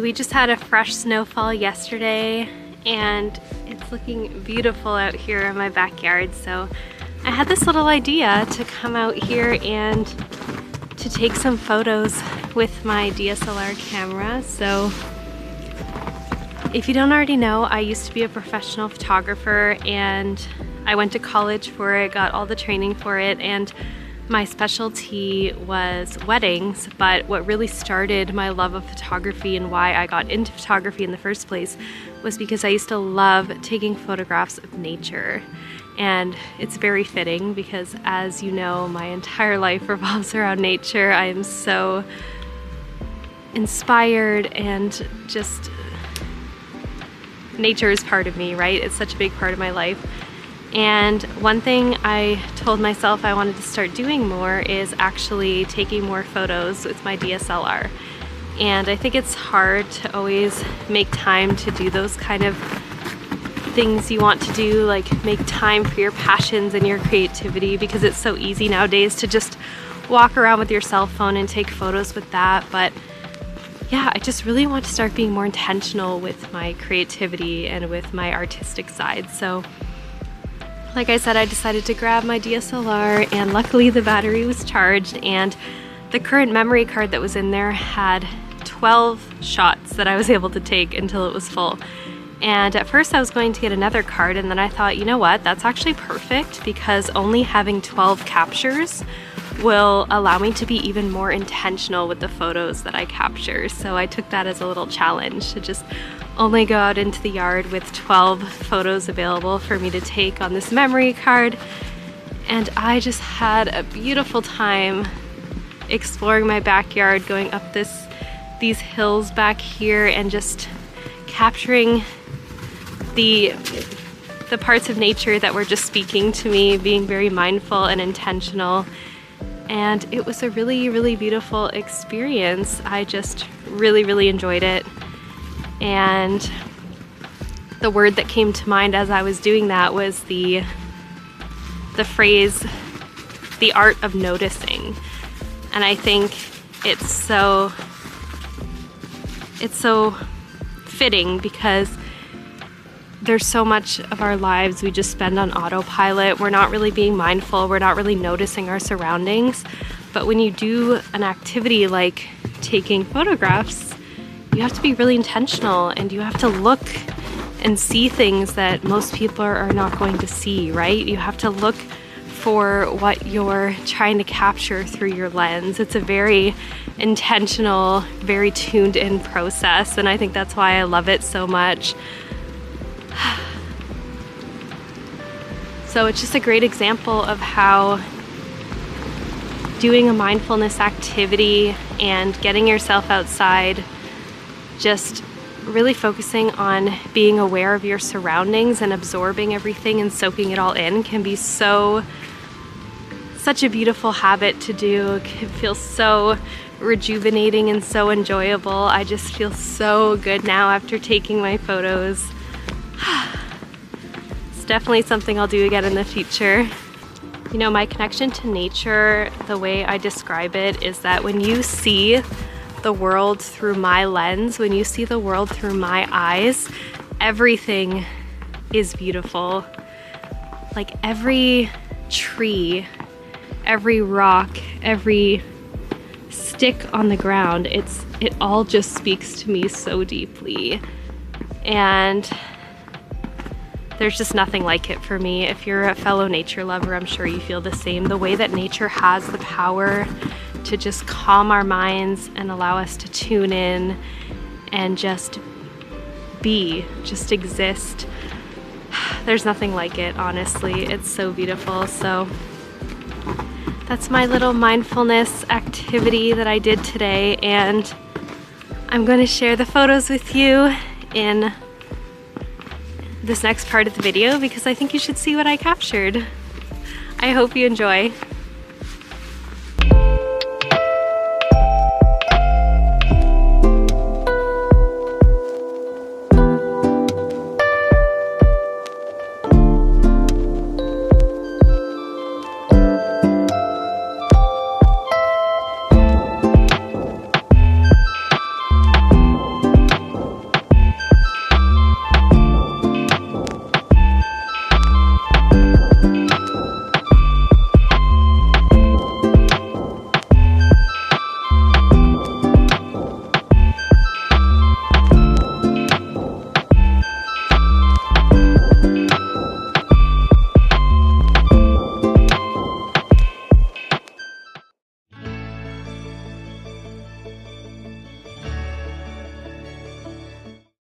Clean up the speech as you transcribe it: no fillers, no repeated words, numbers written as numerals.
So we just had a fresh snowfall yesterday and it's looking beautiful out here in my backyard. So I had this little idea to come out here and to take some photos with my DSLR camera. So if you don't already know, I used to be a professional photographer and I went to college for it, got all the training for it, and my specialty was weddings. But what really started my love of photography and why I got into photography in the first place was because I used to love taking photographs of nature. And it's very fitting because, as you know, my entire life revolves around nature. I am so inspired and just nature is part of me, right? It's such a big part of my life. And one thing I told myself I wanted to start doing more is actually taking more photos with my DSLR. And I think it's hard to always make time to do those kind of things you want to do, like make time for your passions and your creativity, because it's so easy nowadays to just walk around with your cell phone and take photos with that. But yeah, I just really want to start being more intentional with my creativity and with my artistic side. So like I said, I decided to grab my DSLR, and luckily the battery was charged, and the current memory card that was in there had 12 shots that I was able to take until it was full. And at first I was going to get another card, and then I thought, you know what, that's actually perfect because only having 12 captures will allow me to be even more intentional with the photos that I capture. So I took that as a little challenge to just only go out into the yard with 12 photos available for me to take on this memory card. And I just had a beautiful time exploring my backyard, going up these hills back here and just capturing the parts of nature that were just speaking to me, being very mindful and intentional. And it was a really, really beautiful experience. I just really, really enjoyed it. And the word that came to mind as I was doing that was the phrase, the art of noticing. And I think it's so fitting because there's so much of our lives we just spend on autopilot. We're not really being mindful. We're not really noticing our surroundings. But when you do an activity like taking photographs, you have to be really intentional and you have to look and see things that most people are not going to see, right? You have to look for what you're trying to capture through your lens. It's a very intentional, very tuned in process, and I think that's why I love it so much. So it's just a great example of how doing a mindfulness activity and getting yourself outside, just really focusing on being aware of your surroundings and absorbing everything and soaking it all in can be such a beautiful habit to do. It can feel so rejuvenating and so enjoyable. I just feel so good now after taking my photos. It's definitely something I'll do again in the future. You know, my connection to nature, the way I describe it is that when you see the world through my lens, when you see the world through my eyes, everything is beautiful. Like every tree, every rock, every stick on the ground, it all just speaks to me so deeply. And there's just nothing like it for me. If you're a fellow nature lover, I'm sure you feel the same. The way that nature has the power to just calm our minds and allow us to tune in and just be, just exist. There's nothing like it, honestly. It's so beautiful. So that's my little mindfulness activity that I did today, and I'm going to share the photos with you in this next part of the video because I think you should see what I captured. I hope you enjoy.